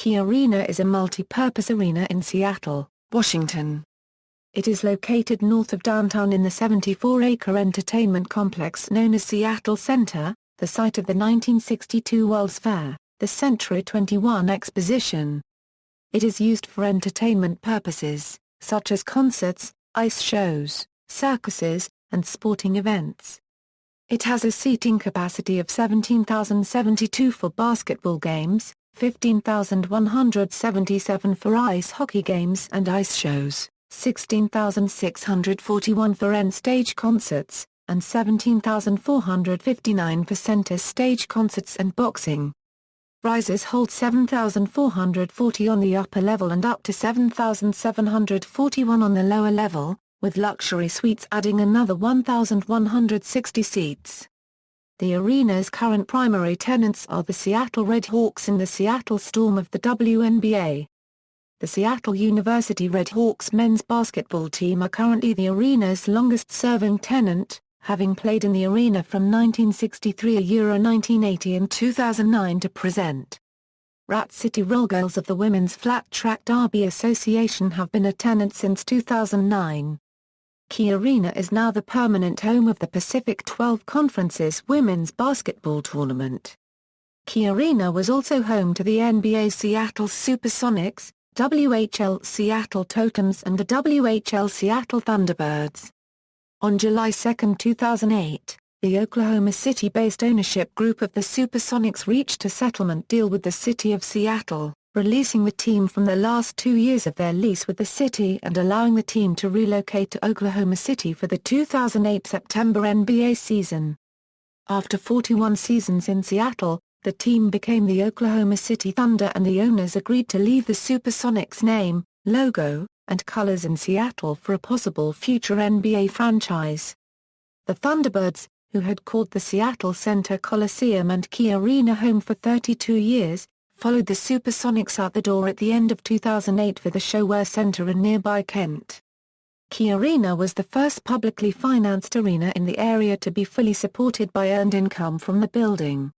KeyArena is a multi-purpose arena in Seattle, Washington. It is located north of downtown in the 74-acre entertainment complex known as Seattle Center, the site of the 1962 World's Fair, the Century 21 Exposition. It is used for entertainment purposes, such as concerts, ice shows, circuses, and sporting events. It has a seating capacity of 17,072 for basketball games, 15,177 for ice hockey games and ice shows, 16,641 for end-stage concerts, and 17,459 for center-stage concerts and boxing. Rises hold 7,440 on the upper level and up to 7,741 on the lower level, with luxury suites adding another 1,160 seats. The arena's current primary tenants are the Seattle Redhawks and the Seattle Storm of the WNBA. The Seattle University Redhawks men's basketball team are currently the arena's longest-serving tenant, having played in the arena from 1963 1980 and 2009 to present. Rat City Rollgirls of the Women's Flat Track Derby Association have been a tenant since 2009. KeyArena is now the permanent home of the Pacific 12 Conference's women's basketball tournament. KeyArena was also home to the NBA's Seattle Supersonics, WHL Seattle Totems and the WHL Seattle Thunderbirds. On July 2, 2008, the Oklahoma City-based ownership group of the Supersonics reached a settlement deal with the city of Seattle, releasing the team from the last 2 years of their lease with the city and allowing the team to relocate to Oklahoma City for the 2008 September NBA season. After 41 seasons in Seattle, the team became the Oklahoma City Thunder and the owners agreed to leave the Supersonics name, logo, and colors in Seattle for a possible future NBA franchise. The Thunderbirds, who had called the Seattle Center Coliseum and KeyArena home for 32 years, followed the Supersonics out the door at the end of 2008 for the ShoWare Center in nearby Kent. KeyArena was the first publicly financed arena in the area to be fully supported by earned income from the building.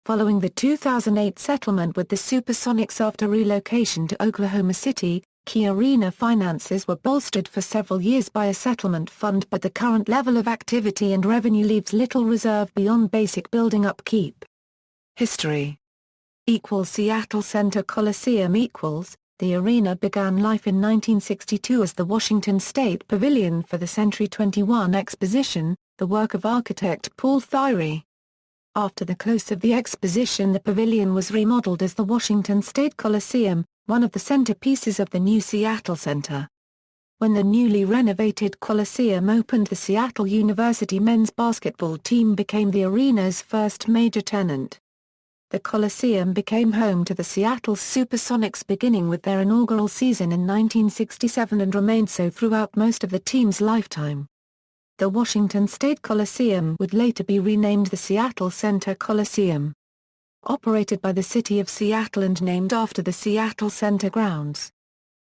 Following the 2008 settlement with the Supersonics after relocation to Oklahoma City, KeyArena finances were bolstered for several years by a settlement fund, but the current level of activity and revenue leaves little reserve beyond basic building upkeep. History Seattle Center Coliseum The arena began life in 1962 as the Washington State Pavilion for the Century 21 Exposition, the work of architect Paul Thierry. After the close of the Exposition, the pavilion was remodeled as the Washington State Coliseum, one of the centerpieces of the new Seattle Center. When the newly renovated Coliseum opened, the Seattle University men's basketball team became the arena's first major tenant. The Coliseum became home to the Seattle Supersonics beginning with their inaugural season in 1967 and remained so throughout most of the team's lifetime. The Washington State Coliseum would later be renamed the Seattle Center Coliseum. Operated by the City of Seattle and named after the Seattle Center grounds.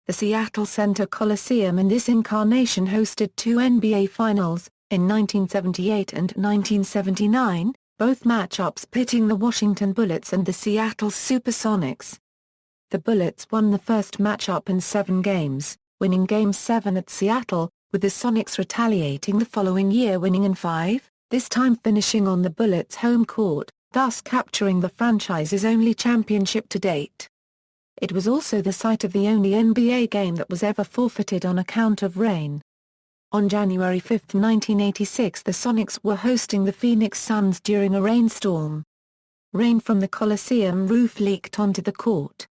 The Seattle Center Coliseum in this incarnation hosted 2 NBA Finals, in 1978 and 1979, both matchups pitting the Washington Bullets and the Seattle Supersonics. The Bullets won the first matchup in 7 games, winning Game 7 at Seattle, with the Sonics retaliating the following year winning in 5, this time finishing on the Bullets' home court, thus capturing the franchise's only championship to date. It was also the site of the only NBA game that was ever forfeited on account of rain. On January 5, 1986, the Sonics were hosting the Phoenix Suns during a rainstorm. Rain from the Coliseum roof leaked onto the court.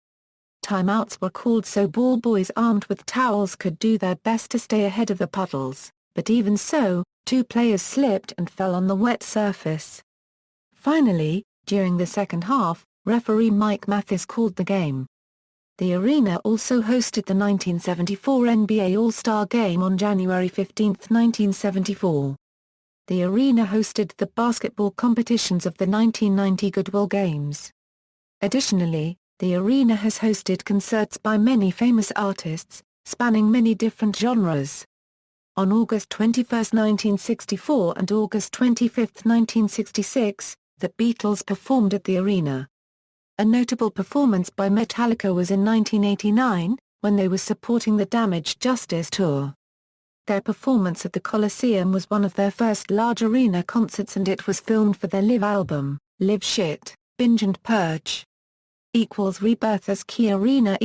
Timeouts were called so ball boys armed with towels could do their best to stay ahead of the puddles, but even so, 2 players slipped and fell on the wet surface. Finally, during the second half, referee Mike Mathis called the game. The arena also hosted the 1974 NBA All-Star Game on January 15, 1974. The arena hosted the basketball competitions of the 1990 Goodwill Games. Additionally, the arena has hosted concerts by many famous artists, spanning many different genres. On August 21, 1964 and August 25, 1966, the Beatles performed at the arena. A notable performance by Metallica was in 1989, when they were supporting the Damaged Justice tour. Their performance at the Coliseum was one of their first large arena concerts, and it was filmed for their live album, Live Shit, Binge and Purge. Rebirth. As KeyArena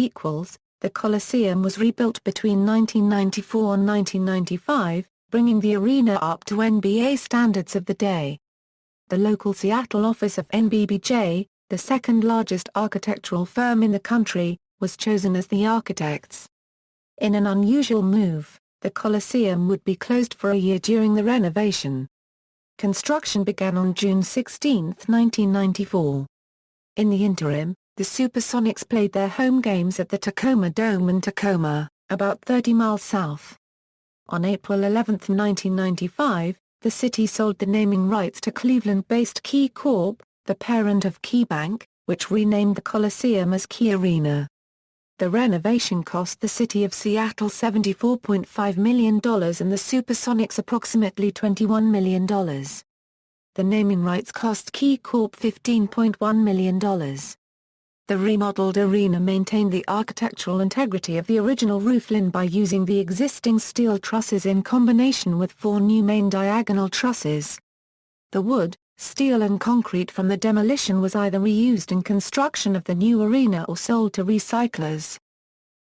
the Coliseum was rebuilt between 1994 and 1995, bringing the arena up to NBA standards of the day. The local Seattle office of NBBJ, the second largest architectural firm in the country, was chosen as the architects. In an unusual move, the Coliseum would be closed for a year during the renovation. Construction began on June 16, 1994. In the interim, the Supersonics played their home games at the Tacoma Dome in Tacoma, about 30 miles south. On April 11, 1995, the city sold the naming rights to Cleveland-based Key Corp., the parent of KeyBank, which renamed the Coliseum as KeyArena. The renovation cost the city of Seattle $74.5 million and the Supersonics approximately $21 million. The naming rights cost Key Corp $15.1 million. The remodeled arena maintained the architectural integrity of the original roofline by using the existing steel trusses in combination with 4 new main diagonal trusses. The wood, steel and concrete from the demolition was either reused in construction of the new arena or sold to recyclers.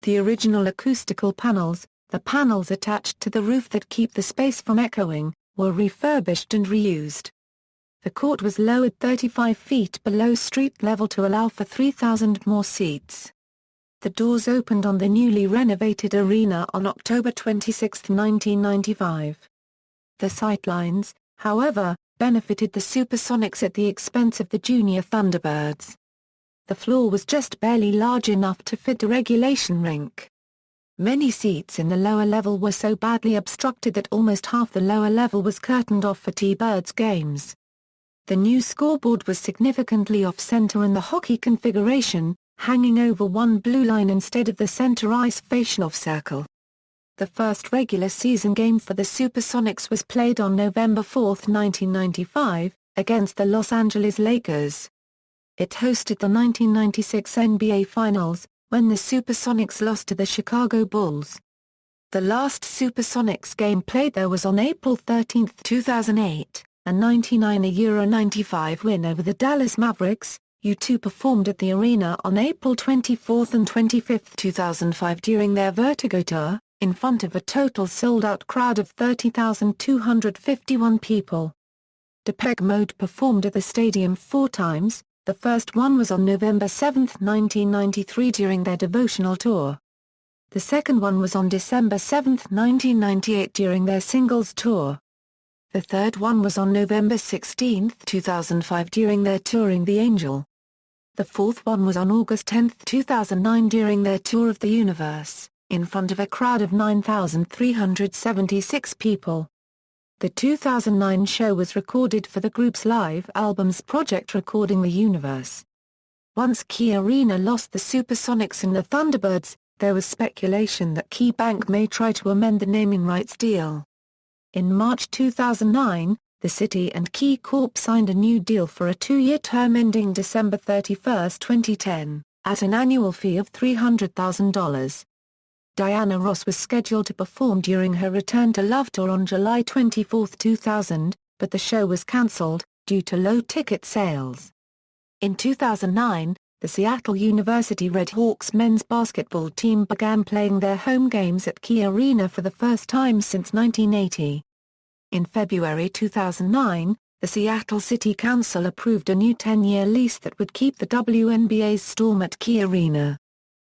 The original acoustical panels, the panels attached to the roof that keep the space from echoing, were refurbished and reused. The court was lowered 35 feet below street level to allow for 3,000 more seats. The doors opened on the newly renovated arena on October 26, 1995. The sightlines, however, benefited the Supersonics at the expense of the Junior Thunderbirds. The floor was just barely large enough to fit a regulation rink. Many seats in the lower level were so badly obstructed that almost half the lower level was curtained off for T-Birds games. The new scoreboard was significantly off-center in the hockey configuration, hanging over one blue line instead of the center ice face-off circle. The first regular season game for the Supersonics was played on November 4, 1995, against the Los Angeles Lakers. It hosted the 1996 NBA Finals, when the Supersonics lost to the Chicago Bulls. The last Supersonics game played there was on April 13, 2008, a 99-95 win over the Dallas Mavericks. U2 performed at the arena on April 24 and 25, 2005 during their Vertigo tour, in front of a total sold-out crowd of 30,251 people. Depeche Mode performed at the stadium 4 times, the first one was on November 7, 1993 during their Devotional tour. The second one was on December 7, 1998 during their Singles tour. The third one was on November 16, 2005 during their Touring the Angel. The fourth one was on August 10, 2009 during their Tour of the Universe, in front of a crowd of 9,376 people. The 2009 show was recorded for the group's live albums project Recording the Universe. Once KeyArena lost the Supersonics and the Thunderbirds, there was speculation that KeyBank may try to amend the naming rights deal. In March 2009, the city and Key Corp signed a new deal for a 2-year term ending December 31, 2010, at an annual fee of $300,000. Diana Ross was scheduled to perform during her Return to Love tour on July 24, 2000, but the show was cancelled, due to low ticket sales. In 2009, the Seattle University Red Hawks men's basketball team began playing their home games at KeyArena for the first time since 1980. In February 2009, the Seattle City Council approved a new 10-year lease that would keep the WNBA's Storm at KeyArena.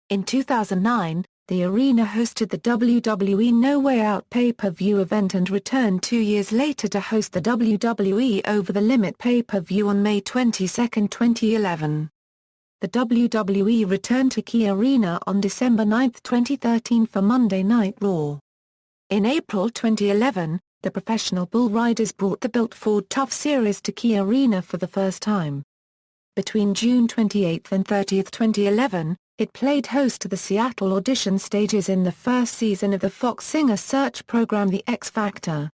In 2009, the arena hosted the WWE No Way Out pay-per-view event and returned 2 years later to host the WWE Over the Limit pay-per-view on May 22, 2011. The WWE returned to KeyArena on December 9, 2013 for Monday Night Raw. In April 2011, the Professional Bull Riders brought the Built Ford Tough Series to KeyArena for the first time. Between June 28 and 30, 2011, it played host to the Seattle audition stages in the first season of the Fox Singer search program The X Factor.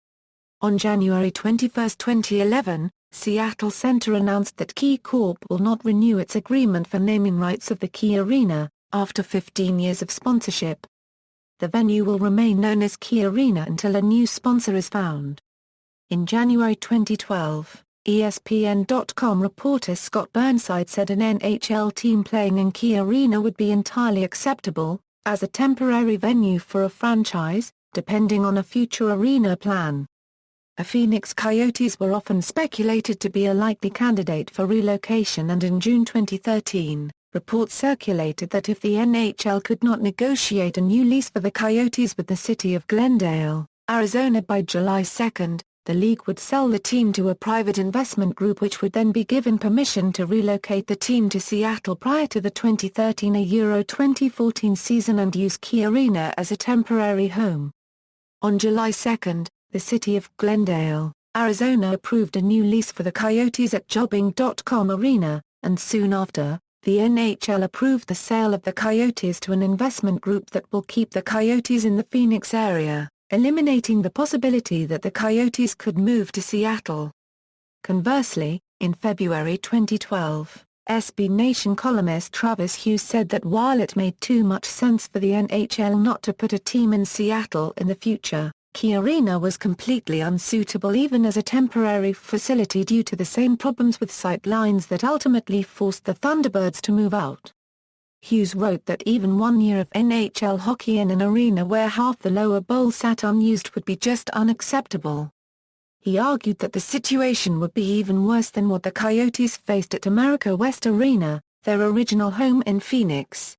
On January 21, 2011, Seattle Center announced that Key Corp will not renew its agreement for naming rights of the KeyArena, after 15 years of sponsorship. The venue will remain known as KeyArena until a new sponsor is found. In January 2012, ESPN.com reporter Scott Burnside said an NHL team playing in KeyArena would be entirely acceptable, as a temporary venue for a franchise, depending on a future arena plan. The Phoenix Coyotes were often speculated to be a likely candidate for relocation, and in June 2013, reports circulated that if the NHL could not negotiate a new lease for the Coyotes with the city of Glendale, Arizona by July 2, the league would sell the team to a private investment group, which would then be given permission to relocate the team to Seattle prior to the 2013-2014 season and use KeyArena as a temporary home. On July 2, the city of Glendale, Arizona approved a new lease for the Coyotes at Jobbing.com Arena, and soon after, the NHL approved the sale of the Coyotes to an investment group that will keep the Coyotes in the Phoenix area, eliminating the possibility that the Coyotes could move to Seattle. Conversely, in February 2012, SB Nation columnist Travis Hughes said that while it made too much sense for the NHL not to put a team in Seattle in the future, KeyArena was completely unsuitable even as a temporary facility due to the same problems with sight lines that ultimately forced the Thunderbirds to move out. Hughes wrote that even 1 year of NHL hockey in an arena where half the lower bowl sat unused would be just unacceptable. He argued that the situation would be even worse than what the Coyotes faced at America West Arena, their original home in Phoenix.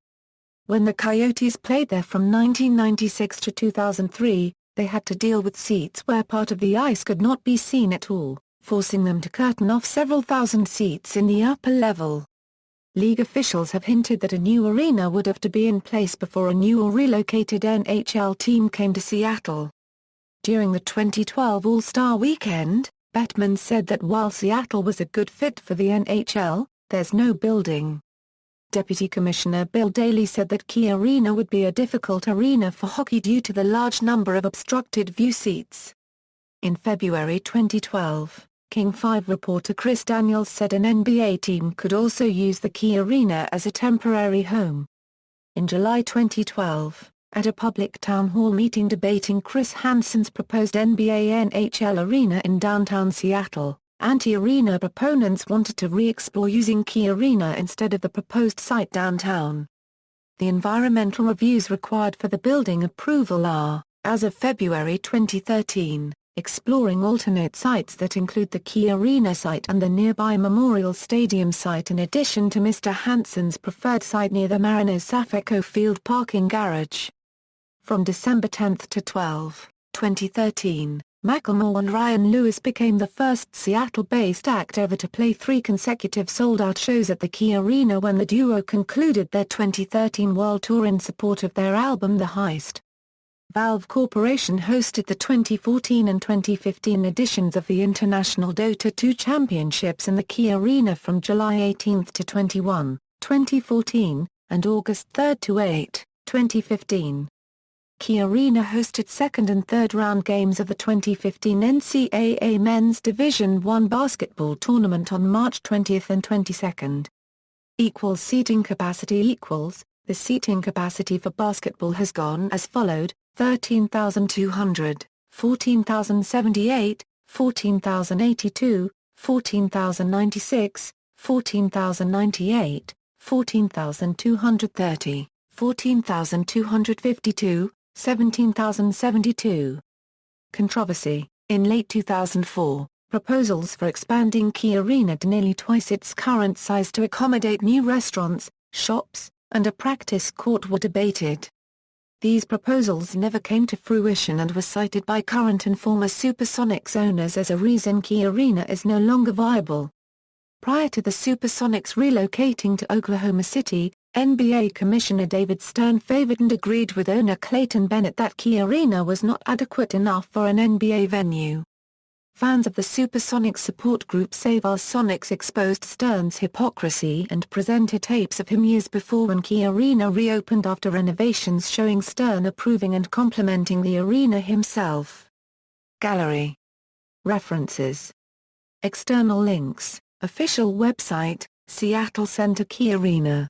When the Coyotes played there from 1996 to 2003, they had to deal with seats where part of the ice could not be seen at all, forcing them to curtain off several thousand seats in the upper level. League officials have hinted that a new arena would have to be in place before a new or relocated NHL team came to Seattle. During the 2012 All-Star Weekend, Bettman said that while Seattle was a good fit for the NHL, there's no building. Deputy Commissioner Bill Daley said that KeyArena would be a difficult arena for hockey due to the large number of obstructed view seats. In February 2012, King 5 reporter Chris Daniels said an NBA team could also use the KeyArena as a temporary home. In July 2012, at a public town hall meeting debating Chris Hansen's proposed NBA-NHL arena in downtown Seattle, anti-arena proponents wanted to re-explore using KeyArena instead of the proposed site downtown. The environmental reviews required for the building approval are, as of February 2013, exploring alternate sites that include the KeyArena site and the nearby Memorial Stadium site in addition to Mr. Hansen's preferred site near the Mariners' Safeco Field parking garage. From December 10 to 12, 2013, Macklemore and Ryan Lewis became the first Seattle-based act ever to play 3 consecutive sold-out shows at the KeyArena when the duo concluded their 2013 World Tour in support of their album The Heist. Valve Corporation hosted the 2014 and 2015 editions of the International Dota 2 Championships in the KeyArena from July 18 to 21, 2014, and August 3 to 8, 2015. KeyArena hosted second and third round games of the 2015 NCAA Men's Division I basketball tournament on March 20 and 22. Seating capacity The seating capacity for basketball has gone as followed: 13,200, 14,078, 14,082, 14,096, 14,098, 14,230, 14,252, 17,072. Controversy: in late 2004, proposals for expanding KeyArena to nearly twice its current size to accommodate new restaurants, shops, and a practice court were debated. These proposals never came to fruition and were cited by current and former Supersonics owners as a reason KeyArena is no longer viable. Prior to the Supersonics relocating to Oklahoma City, NBA Commissioner David Stern favored and agreed with owner Clayton Bennett that KeyArena was not adequate enough for an NBA venue. Fans of the Supersonics support group Save Our Sonics exposed Stern's hypocrisy and presented tapes of him years before when KeyArena reopened after renovations showing Stern approving and complimenting the arena himself. Gallery. References External links, official website, Seattle Center KeyArena.